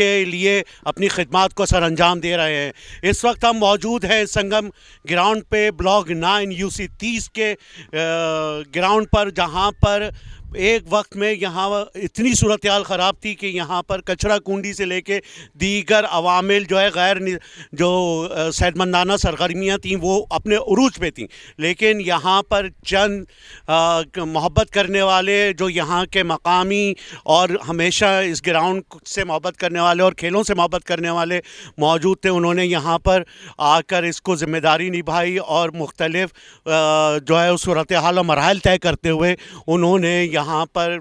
کے لیے اپنی خدمات کو سر انجام دے رہے ہیں۔ اس وقت ہم موجود ہیں سنگم گراؤنڈ پہ، بلاک 9 UC 30 کے گراؤنڈ پر، جہاں پر ایک وقت میں یہاں اتنی صورتحال خراب تھی کہ یہاں پر کچرا کنڈی سے لے کے دیگر عوامل جو ہے جو صحت مندانہ سرگرمیاں تھیں وہ اپنے عروج پہ تھیں، لیکن یہاں پر چند محبت کرنے والے جو یہاں کے مقامی اور ہمیشہ اس گراؤنڈ سے محبت کرنے والے اور کھیلوں سے محبت کرنے والے موجود تھے، انہوں نے یہاں پر آ کر اس کو ذمہ داری نبھائی اور مختلف جو ہے صورتحال و مراحل طے کرتے ہوئے انہوں نے یہاں پر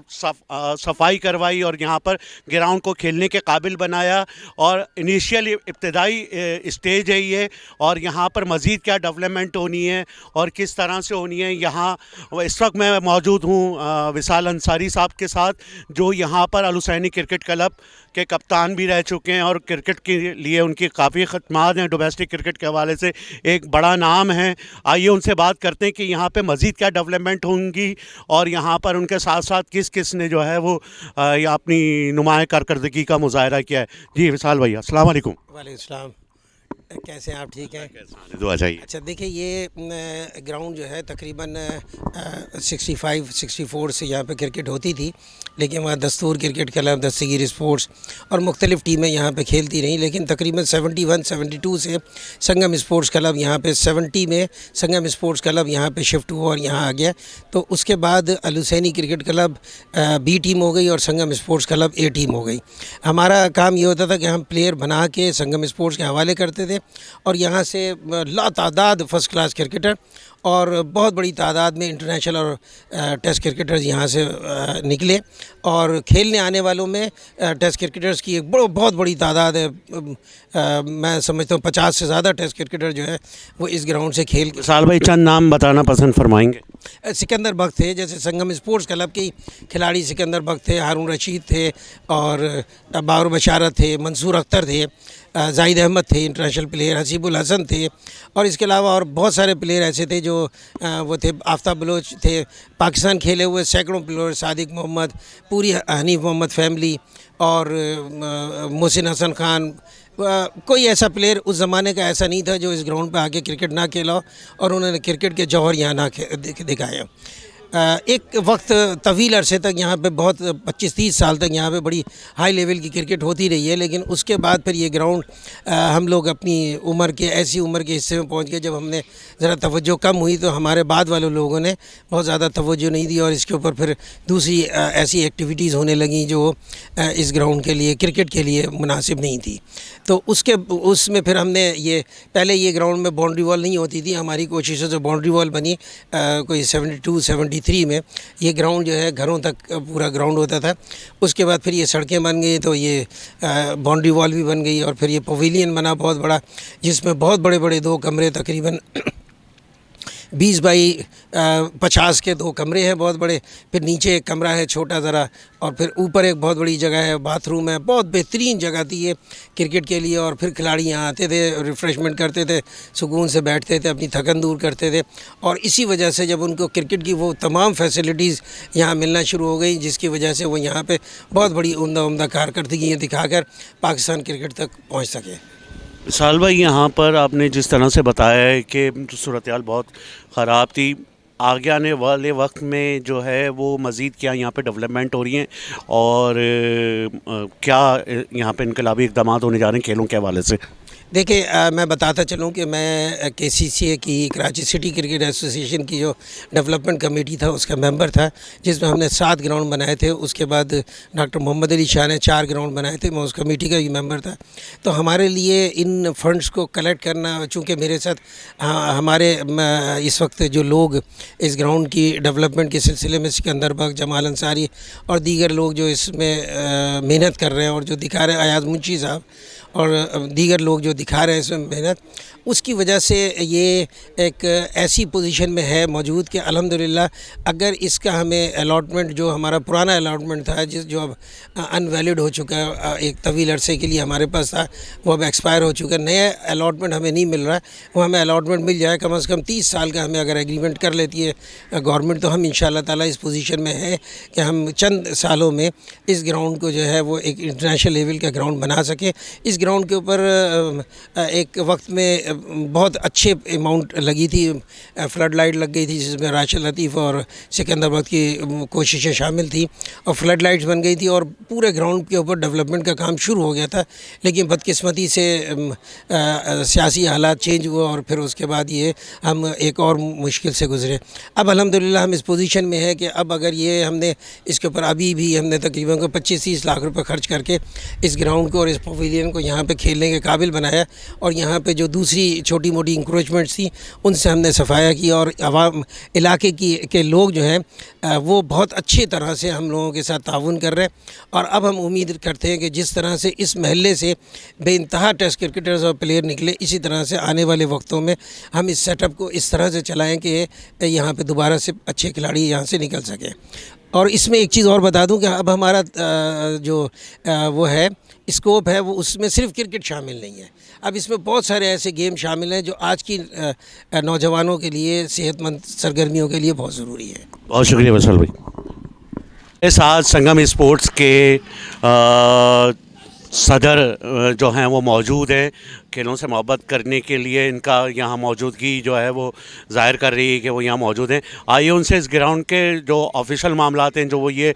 صفائی کروائی اور یہاں پر گراؤنڈ کو کھیلنے کے قابل بنایا۔ اور انیشیل ابتدائی اسٹیج ہے یہ، اور یہاں پر مزید کیا ڈیولپمنٹ ہونی ہے اور کس طرح سے ہونی ہے۔ یہاں اس وقت میں موجود ہوں وصال انصاری صاحب کے ساتھ، جو یہاں پر الحسینی کرکٹ کلب کے کپتان بھی رہ چکے ہیں اور کرکٹ کے لیے ان کی کافی خدمات ہیں، ڈومیسٹک کرکٹ کے حوالے سے ایک بڑا نام ہے۔ آئیے ان سے بات کرتے ہیں کہ یہاں پہ مزید کیا ڈیولپمنٹ ہوں گی اور یہاں پر ان کے ساتھ ساتھ کس کس نے جو ہے وہ اپنی نمایاں کارکردگی کا مظاہرہ کیا ہے۔ جی وصال بھائی السلام علیکم۔ وعلیکم السلام، کیسے ہیں آپ؟ ٹھیک ہیں؟ دعا چاہیے۔ اچھا دیکھیں، یہ گراؤنڈ جو ہے تقریباً 65-64 سے یہاں پہ کرکٹ ہوتی تھی، لیکن وہاں دستور کرکٹ کلب، دستگیر اسپورٹس اور مختلف ٹیمیں یہاں پہ کھیلتی رہیں، لیکن تقریباً 71-72 سے سنگم اسپورٹس کلب یہاں پہ 70 میں سنگم اسپورٹس کلب یہاں پہ شفٹ ہوا اور یہاں آ گیا۔ تو اس کے بعد Alhusaini cricket club B team ہو گئی اور سنگم اسپورٹس کلب A ٹیم ہو گئی۔ ہمارا کام یہ ہوتا تھا کہ ہم پلیئر بنا کے سنگم اسپورٹس کے حوالے کرتے تھے، اور یہاں سے لا تعداد فرسٹ کلاس کرکٹر اور بہت بڑی تعداد میں انٹرنیشنل اور ٹیسٹ کرکٹرز یہاں سے نکلے، اور کھیلنے آنے والوں میں ٹیسٹ کرکٹرز کی ایک بہت بڑی تعداد ہے۔ میں سمجھتا ہوں 50 سے زیادہ ٹیسٹ کرکٹر جو ہے وہ اس گراؤنڈ سے کھیل کے۔ وصال بھائی چند نام بتانا پسند فرمائیں گے؟ سکندر بخت تھے، جیسے سنگم اسپورٹس کلب کی کھلاڑی سکندر بخت تھے، ہارون رشید تھے، اور باور بشارت تھے، منصور اختر تھے، زاہد احمد تھے انٹرنیشنل پلیئر، حسیب الحسن تھے، اور اس کے علاوہ اور بہت سارے پلیئر ایسے تھے جو وہ تھے۔ آفتاب بلوچ تھے، پاکستان کھیلے ہوئے سینکڑوں پلیئر، صادق محمد، پوری حنیف محمد فیملی، اور محسن حسن خان۔ کوئی ایسا پلیئر اس زمانے کا ایسا نہیں تھا جو اس گراؤنڈ پہ آ کے کرکٹ نہ کھیلا ہو، اور انہوں نے کرکٹ کے جوہر یہاں نہ دکھائے۔ ایک وقت طویل عرصے تک یہاں پہ بہت 25-30 سال تک یہاں پہ بڑی ہائی لیول کی کرکٹ ہوتی رہی ہے، لیکن اس کے بعد پھر یہ گراؤنڈ ہم لوگ اپنی ایسی عمر کے حصے میں پہنچ گئے جب ہم نے ذرا توجہ کم ہوئی، تو ہمارے بعد والے لوگوں نے بہت زیادہ توجہ نہیں دی، اور اس کے اوپر پھر دوسری ایسی ایکٹیویٹیز ہونے لگیں جو اس گراؤنڈ کے لیے، کرکٹ کے لیے مناسب نہیں تھی۔ تو اس میں پھر ہم نے پہلے یہ گراؤنڈ میں باؤنڈری وال نہیں ہوتی تھی، ہماری کوششوں سے باؤنڈری وال بنی کوئی 72-73 میں۔ یہ گراؤنڈ جو ہے گھروں تک پورا گراؤنڈ ہوتا تھا۔ اس کے بعد پھر یہ سڑکیں بن گئی، تو یہ باؤنڈری وال بھی بن گئی، اور پھر یہ پویلین بنا بہت بڑا، جس میں بہت بڑے بڑے 2 کمرے، تقریباً 20x50 کے 2 کمرے ہیں بہت بڑے، پھر نیچے ایک کمرہ ہے چھوٹا ذرا، اور پھر اوپر ایک بہت بڑی جگہ ہے، باتھ روم ہے۔ بہت بہترین جگہ تھی یہ کرکٹ کے لیے، اور پھر کھلاڑی یہاں آتے تھے، ریفریشمنٹ کرتے تھے، سکون سے بیٹھتے تھے، اپنی تھکن دور کرتے تھے، اور اسی وجہ سے جب ان کو کرکٹ کی وہ تمام فیسلٹیز یہاں ملنا شروع ہو گئی، جس کی وجہ سے وہ یہاں پہ بہت بڑی عمدہ کارکردگیاں دکھا کر پاکستان کرکٹ تک پہنچ سکے۔ وصال بھائی، یہاں پر آپ نے جس طرح سے بتایا ہے کہ صورتحال بہت خراب تھی، آگے آنے والے وقت میں جو ہے وہ مزید کیا یہاں پہ ڈیولپمنٹ ہو رہی ہیں اور کیا یہاں پہ انقلابی اقدامات ہونے جا رہے ہیں کھیلوں کے حوالے سے؟ دیکھیں، میں بتاتا چلوں کہ میں KCCA کی کراچی سٹی کرکٹ ایسوسیشن کی جو ڈیولپمنٹ کمیٹی تھا اس کا ممبر تھا، جس میں ہم نے 7 گراؤنڈ بنائے تھے۔ اس کے بعد ڈاکٹر محمد علی شاہ نے 4 گراؤنڈ بنائے تھے، میں اس کمیٹی کا بھی ممبر تھا۔ تو ہمارے لیے ان فنڈز کو کلیکٹ کرنا، چونکہ میرے ساتھ ہمارے اس وقت جو لوگ اس گراؤنڈ کی ڈیولپمنٹ کے سلسلے میں سکندر بخت، جمال انصاری اور دیگر لوگ جو اس میں محنت کر رہے ہیں اور جو دکھا رہے ہیں، ایاز منشی صاحب اور دیگر لوگ جو دکھا رہے ہیں اس میں محنت، اس کی وجہ سے یہ ایک ایسی پوزیشن میں ہے موجود کہ الحمدللہ اگر اس کا ہمیں الاٹمنٹ جو ہمارا پرانا الاٹمنٹ تھا جو اب ان ویلڈ ہو چکا ہے، ایک طویل عرصے کے لیے ہمارے پاس تھا، وہ اب ایکسپائر ہو چکا ہے، نیا الاٹمنٹ ہمیں نہیں مل رہا ہے، وہ ہمیں الاٹمنٹ مل جائے کم از کم 30 سال کا ہمیں اگر ایگریمنٹ کر لیتی ہے گورنمنٹ، تو ہم انشاءاللہ تعالیٰ اس پوزیشن میں ہے کہ ہم چند سالوں میں اس گراؤنڈ کو جو ہے وہ ایک انٹرنیشنل لیول کا گراؤنڈ بنا سکیں۔ اس گراؤنڈ کے اوپر ایک وقت میں بہت اچھے اماؤنٹ لگی تھی، فلڈ لائٹ لگ گئی تھی جس میں راشد لطیف اور سکندر بخت کی کوششیں شامل تھیں، اور فلڈ لائٹس بن گئی تھی اور پورے گراؤنڈ کے اوپر ڈیولپمنٹ کا کام شروع ہو گیا تھا، لیکن بدقسمتی سے سیاسی حالات چینج ہوئے اور پھر اس کے بعد یہ ہم ایک اور مشکل سے گزرے۔ اب الحمدللہ ہم اس پوزیشن میں ہے کہ اب اگر یہ ہم نے اس کے اوپر ابھی بھی ہم نے تقریباً 25-30 لاکھ روپے خرچ کر کے اس گراؤنڈ کو اور اس پویلین کو یہاں پہ کھیلنے کے قابل بنایا، اور یہاں پہ جو دوسری چھوٹی موٹی انکروچمنٹس تھیں ان سے ہم نے صفایا کیا، اور عوام علاقے کے لوگ جو ہیں وہ بہت اچھی طرح سے ہم لوگوں کے ساتھ تعاون کر رہے ہیں، اور اب ہم امید کرتے ہیں کہ جس طرح سے اس محلے سے بے انتہا ٹیسٹ کرکٹرز اور پلیئر نکلے، اسی طرح سے آنے والے وقتوں میں ہم اس سیٹ اپ کو اس طرح سے چلائیں کہ یہاں پہ دوبارہ سے اچھے کھلاڑی یہاں سے نکل سکیں۔ اور اس میں ایک چیز اور بتا دوں کہ اب ہمارا جو وہ ہے اسکوپ ہے، وہ اس میں صرف کرکٹ شامل نہیں ہے، اب اس میں بہت سارے ایسے گیم شامل ہیں جو آج کی نوجوانوں کے لیے صحت مند سرگرمیوں کے لیے بہت ضروری ہے۔ بہت شکریہ وصال بھائی۔ اس آج سنگم اسپورٹس کے صدر جو ہیں وہ موجود ہیں، کھیلوں سے محبت کرنے کے لیے ان کا یہاں موجودگی جو ہے وہ ظاہر کر رہی ہے کہ وہ یہاں موجود ہیں۔ آئیے ان سے اس گراؤنڈ کے جو آفیشیل معاملات ہیں جو وہ یہ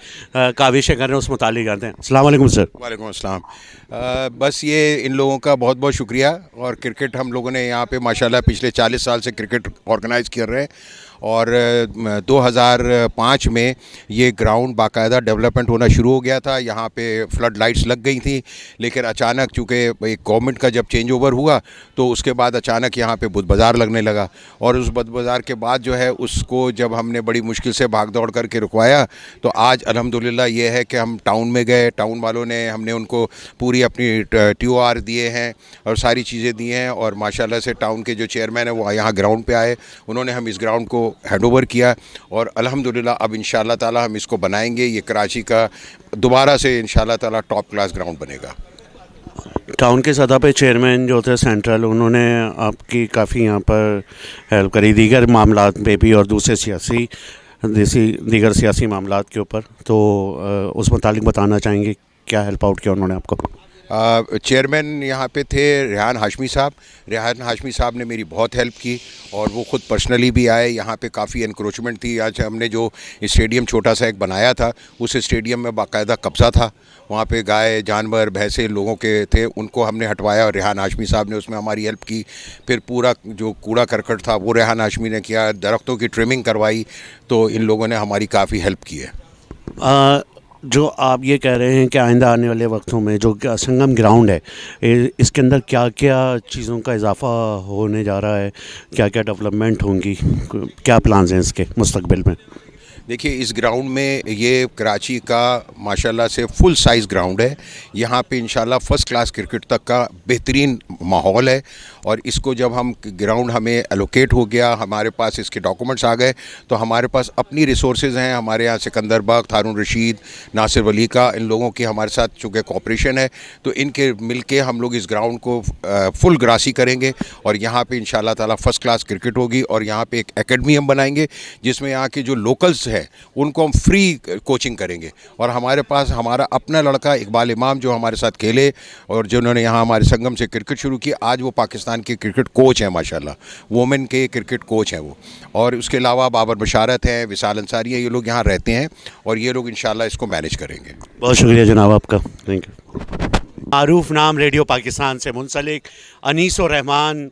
کاوشیں کر رہے ہیں اس متعلق جانتے ہیں۔ السلام علیکم سر۔ وعلیکم السلام۔ بس یہ ان لوگوں کا بہت بہت شکریہ، اور کرکٹ ہم لوگوں نے یہاں پہ ماشاءاللہ پچھلے 40 سال سے کرکٹ آرگنائز کر رہے ہیں، اور 2005 میں یہ گراؤنڈ باقاعدہ ڈیولپمنٹ ہونا شروع ہو گیا تھا۔ یہاں پہ فلڈ لائٹس لگ گئی تھیں، لیکن اچانک چونکہ ایک گورنمنٹ کا جب چینج اوور ہوا تو اس کے بعد اچانک یہاں پہ بدھ بازار لگنے لگا، اور اس بدھ بازار کے بعد جو ہے اس کو جب ہم نے بڑی مشکل سے بھاگ دوڑ کر کے رکوایا، تو آج الحمدللہ یہ ہے کہ ہم ٹاؤن میں گئے، ٹاؤن والوں نے ہم نے ان کو پوری اپنی TOR دیے ہیں اور ساری چیزیں دی ہیں، اور ماشاءاللہ سے ٹاؤن کے جو چیئرمین ہیں وہ یہاں گراؤنڈ پہ آئے، انہوں نے ہم اس گراؤنڈ کو ہینڈ اوور کیا، اور الحمدللہ اب انشاءاللہ تعالی ہم اس کو بنائیں گے۔ یہ کراچی کا دوبارہ سے انشاءاللہ تعالی ٹاپ کلاس گراؤنڈ بنے گا۔ ٹاؤن کے سطح پہ چیئرمین جو تھے سینٹرل، انہوں نے آپ کی کافی یہاں پر ہیلپ کری دیگر معاملات میں بھی اور دوسرے دیگر سیاسی معاملات کے اوپر، تو اس متعلق بتانا چاہیں گے کیا ہیلپ آؤٹ کیا انہوں نے آپ کو؟ چیئرمین یہاں پہ تھے ریحان ہاشمی صاحب نے میری بہت ہیلپ کی، اور وہ خود پرسنلی بھی آئے۔ یہاں پہ کافی انکروچمنٹ تھی۔ آج ہم نے جو اسٹیڈیم چھوٹا سا ایک بنایا تھا، اس اسٹیڈیم میں باقاعدہ قبضہ تھا، وہاں پہ گائے جانور بھینسیں لوگوں کے تھے، ان کو ہم نے ہٹوایا، اور ریحان ہاشمی صاحب نے اس میں ہماری ہیلپ کی۔ پھر پورا جو کوڑا کرکٹ تھا وہ ریحان ہاشمی نے کیا، درختوں کی ٹرمنگ کروائی، تو ان لوگوں نے ہماری کافی ہیلپ کی ہے۔ جو آپ یہ کہہ رہے ہیں کہ آئندہ آنے والے وقتوں میں جو سنگم گراؤنڈ ہے، اس کے اندر کیا کیا چیزوں کا اضافہ ہونے جا رہا ہے، کیا کیا ڈیولپمنٹ ہوں گی، کیا پلانز ہیں اس کے مستقبل میں؟ دیکھیے اس گراؤنڈ میں یہ کراچی کا ماشاءاللہ سے فل سائز گراؤنڈ ہے، یہاں پہ انشاءاللہ فرسٹ کلاس کرکٹ تک کا بہترین ماحول ہے، اور اس کو جب ہم گراؤنڈ ہمیں الوکیٹ ہو گیا، ہمارے پاس اس کے ڈاکومنٹس آ گئے، تو ہمارے پاس اپنی ریسورسز ہیں۔ ہمارے یہاں سکندر بخت، ہارون رشید، ناصر ولی کا، ان لوگوں کی ہمارے ساتھ چونکہ کوپریشن ہے، تو ان کے مل کے ہم لوگ اس گراؤنڈ کو فل گراسی کریں گے، اور یہاں پہ انشاءاللہ تعالیٰ فرسٹ کلاس کرکٹ ہوگی، اور یہاں پہ ایک اکیڈمی ہم بنائیں گے جس میں یہاں کے جو لوکلز ہیں ان کو ہم فری کوچنگ کریں گے، اور ہمارے پاس ہمارا اپنا لڑکا اقبال امام جو ہمارے ساتھ کھیلے اور جنہوں نے یہاں ہمارے سنگم سے کرکٹ شروع کی، آج وہ پاکستان کے کرکٹ کوچ ہیں، ماشاءاللہ وومن کے کرکٹ کوچ ہیں وہ، اور اس کے علاوہ بابر بشارت ہیں، وصال انصاری ہیں، یہ لوگ یہاں رہتے ہیں، اور یہ لوگ انشاءاللہ اس کو مینیج کریں گے۔ بہت شکریہ جناب آپ کا، تھینک یو۔ معروف نام ریڈیو پاکستان سے منسلک انیس الرحمان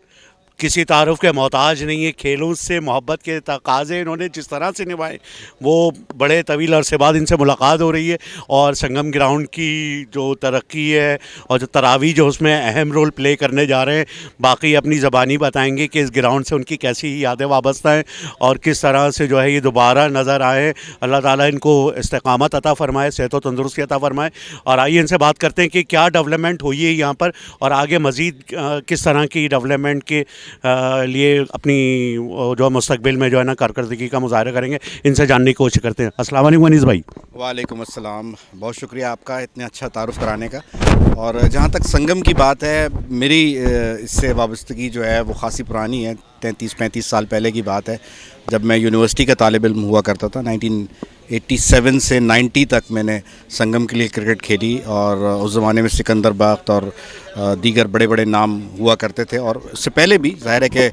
کسی تعارف کے محتاج نہیں ہے. کھیلوں سے محبت کے تقاضے انہوں نے جس طرح سے نبھائے وہ بڑے طویل عرصے بعد ان سے ملاقات ہو رہی ہے. اور سنگم گراؤنڈ کی جو ترقی ہے اور جو تراویح جو اس میں اہم رول پلے کرنے جا رہے ہیں, باقی اپنی زبانی بتائیں گے کہ اس گراؤنڈ سے ان کی کیسی یادیں وابستہ ہیں اور کس طرح سے جو ہے یہ دوبارہ نظر آئے. اللہ تعالیٰ ان کو استقامت عطا فرمائے, صحت و تندرستی عطا فرمائے. اور آئیے ان سے بات کرتے ہیں کہ کیا ڈیولپمنٹ ہوئی ہے یہاں پر اور آگے مزید کس طرح کی ڈیولپمنٹ کے لیے اپنی جو مستقبل میں جو ہے نا کارکردگی کا مظاہرہ کریں گے. ان سے جاننے کی کوشش کرتے ہیں. السلام علیکم انیس بھائی. وعلیکم السلام, بہت شکریہ آپ کا اتنا اچھا تعارف کرانے کا. اور جہاں تک سنگم کی بات ہے, میری اس سے وابستگی جو ہے وہ خاصی پرانی ہے. 33-35 سال پہلے کی بات ہے, جب میں یونیورسٹی کا طالب علم ہوا کرتا تھا. 1987 سے 90 تک میں نے سنگم کے لیے کرکٹ کھیلی, اور اس زمانے میں سکندر بخت اور دیگر بڑے بڑے نام ہوا کرتے تھے. اور اس سے پہلے بھی ظاہر ہے کہ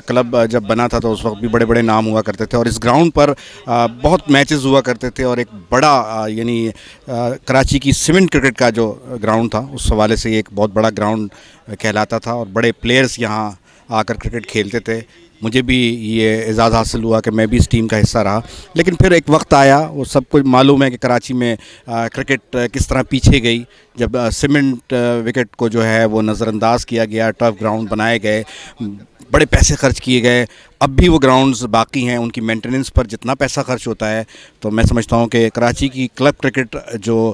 کلب جب بنا تھا تو اس وقت بھی بڑے بڑے نام ہوا کرتے تھے. اور اس گراؤنڈ پر بہت میچز ہوا کرتے تھے, اور ایک بڑا یعنی کراچی کی سیمنٹ کرکٹ کا جو گراؤنڈ تھا اس حوالے سے یہ ایک بہت بڑا گراؤنڈ کہلاتا تھا, اور بڑے پلیئرز یہاں آ کر کرکٹ کھیلتے تھے. مجھے بھی یہ اعزاز حاصل ہوا کہ میں بھی اس ٹیم کا حصہ رہا. لیکن پھر ایک وقت آیا, وہ سب کو معلوم ہے کہ کراچی میں کرکٹ کس طرح پیچھے گئی جب سیمنٹ وکٹ کو جو ہے وہ نظر انداز کیا گیا, ٹرف گراؤنڈ بنائے گئے, بڑے پیسے خرچ کیے گئے. اب بھی وہ گراؤنڈز باقی ہیں, ان کی مینٹیننس پر جتنا پیسہ خرچ ہوتا ہے تو میں سمجھتا ہوں کہ کراچی کی کلب کرکٹ جو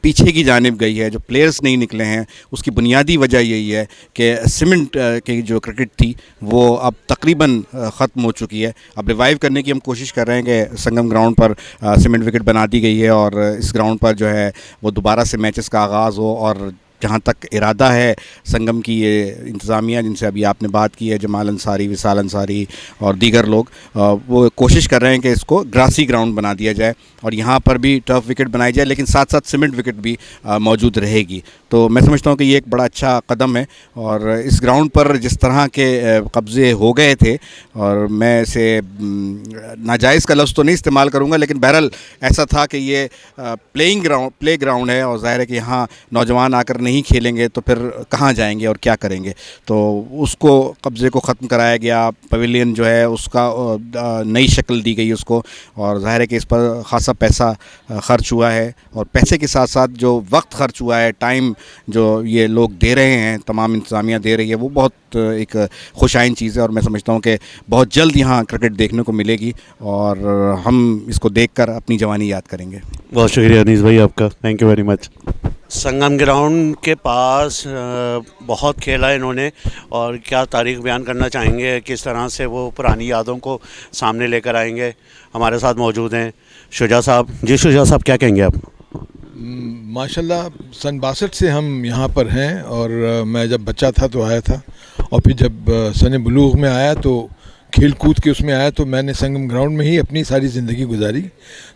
پیچھے کی جانب گئی ہے, جو پلیئرز نہیں نکلے ہیں, اس کی بنیادی وجہ یہی ہے کہ سیمنٹ کی جو کرکٹ تھی وہ اب تقریباً ختم ہو چکی ہے. اب ریوائیو کرنے کی ہم کوشش کر رہے ہیں کہ سنگم گراؤنڈ پر سیمنٹ وکٹ بنا دی گئی ہے, اور اس گراؤنڈ پر جو ہے وہ دوبارہ سے میچز کا آغاز ہو. اور جہاں تک ارادہ ہے سنگم کی یہ انتظامیہ جن سے ابھی آپ نے بات کی ہے, جمال انصاری, وصال انصاری اور دیگر لوگ, وہ کوشش کر رہے ہیں کہ اس کو گراسی گراؤنڈ بنا دیا جائے اور یہاں پر بھی ٹرف وکٹ بنائی جائے, لیکن ساتھ ساتھ سیمنٹ وکٹ بھی موجود رہے گی. تو میں سمجھتا ہوں کہ یہ ایک بڑا اچھا قدم ہے. اور اس گراؤنڈ پر جس طرح کے قبضے ہو گئے تھے, اور میں اسے ناجائز کا لفظ تو نہیں استعمال کروں گا, لیکن بہرحال ایسا تھا کہ یہ پلے گراؤنڈ ہے, اور ظاہر ہے کہ یہاں نوجوان آ کر نہیں کھیلیں گے تو پھر کہاں جائیں گے اور کیا کریں گے. تو اس کو قبضے کو ختم کرایا گیا, پویلین جو ہے اس کا نئی شکل دی گئی اس کو, اور ظاہر ہے کہ اس پر خاصا پیسہ خرچ ہوا ہے. اور پیسے کے ساتھ ساتھ جو وقت خرچ ہوا ہے, ٹائم جو یہ لوگ دے رہے ہیں, تمام انتظامیہ دے رہی ہے, وہ بہت ایک خوش آئند چیز ہے. اور میں سمجھتا ہوں کہ بہت جلد یہاں کرکٹ دیکھنے کو ملے گی, اور ہم اس کو دیکھ کر اپنی جوانی یاد کریں گے. بہت شکریہ انیس بھائی آپ کا, thank you very much. Sangam ground کے پاس بہت کھیلا ہے انہوں نے, اور کیا تاریخ بیان کرنا چاہیں گے, کس طرح سے وہ پرانی یادوں کو سامنے لے کر آئیں گے. ہمارے ساتھ موجود ہیں شجاع صاحب. جی شجاع صاحب, کیا کہیں گے آپ؟ ماشاءاللہ سن 62 سے ہم یہاں پر ہیں, اور میں جب بچہ تھا تو آیا تھا, اور پھر جب سن بلوغ میں آیا تو کھیل کود کے اس میں آیا, تو میں نے سنگم گراؤنڈ میں ہی اپنی ساری زندگی گزاری.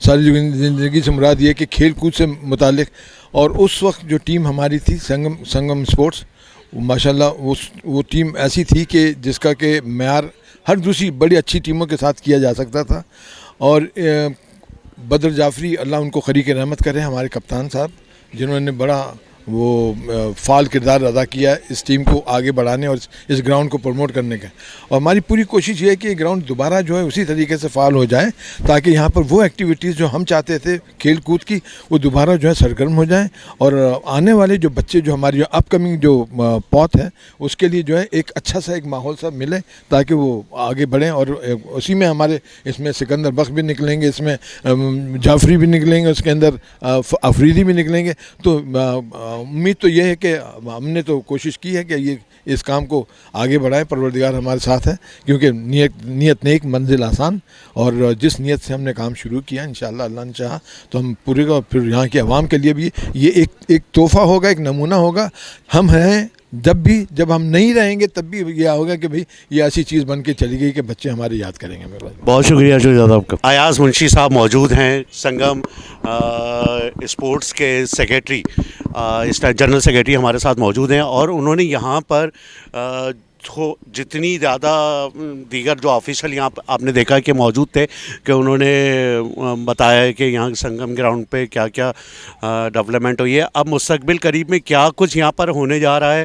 ساری زندگی سے مراد یہ کہ کھیل کود سے متعلق. اور اس وقت جو ٹیم ہماری تھی سنگم اسپورٹس, ماشاءاللہ وہ ٹیم ایسی تھی کہ جس کا کہ معیار ہر دوسری بڑی اچھی ٹیموں کے ساتھ کیا جا سکتا تھا. اور بدر جعفری, اللہ ان کو خریق رحمت کرے, ہمارے کپتان صاحب, جنہوں نے بڑا وہ فعال کردار ادا کیا اس ٹیم کو آگے بڑھانے اور اس گراؤنڈ کو پروموٹ کرنے کا. اور ہماری پوری کوشش یہ ہے کہ یہ گراؤنڈ دوبارہ جو ہے اسی طریقے سے فعال ہو جائے, تاکہ یہاں پر وہ ایکٹیویٹیز جو ہم چاہتے تھے کھیل کود کی وہ دوبارہ جو ہے سرگرم ہو جائیں, اور آنے والے جو بچے جو ہماری جو اپ کمنگ جو پوت ہے اس کے لیے جو ہے ایک اچھا سا ایک ماحول سا ملے تاکہ وہ آگے بڑھیں. اور اسی میں ہمارے اس میں سکندر بخت بھی نکلیں گے, اس میں جعفری بھی نکلیں گے, اس کے اندر افریدی بھی نکلیں گے. تو امید تو یہ ہے کہ ہم نے تو کوشش کی ہے کہ یہ اس کام کو آگے بڑھائیں. پروردگار ہمارے ساتھ ہے, کیونکہ نیت نیک منزل آسان, اور جس نیت سے ہم نے کام شروع کیا انشاءاللہ اللہ نے چاہا تو ہم پورے کا پھر یہاں کے عوام کے لیے بھی یہ ایک تحفہ ہوگا, ایک نمونہ ہوگا. ہم ہیں جب ہم نہیں رہیں گے تب بھی یہ ہوگا کہ بھئی یہ ایسی چیز بن کے چلی گئی کہ بچے ہمارے یاد کریں گے. بہت شکریہ شجاع صاحب کا. ایاز منشی صاحب موجود ہیں, سنگم اسپورٹس کے سیکریٹری, جنرل سیکریٹری ہمارے ساتھ موجود ہیں, اور انہوں نے یہاں پر جتنی زیادہ دیگر جو آفیشل یہاں آپ نے دیکھا کہ موجود تھے, کہ انہوں نے بتایا کہ یہاں سنگم گراؤنڈ پہ کیا کیا ڈیولپمنٹ ہوئی ہے, اب مستقبل قریب میں کیا کچھ یہاں پر ہونے جا رہا ہے,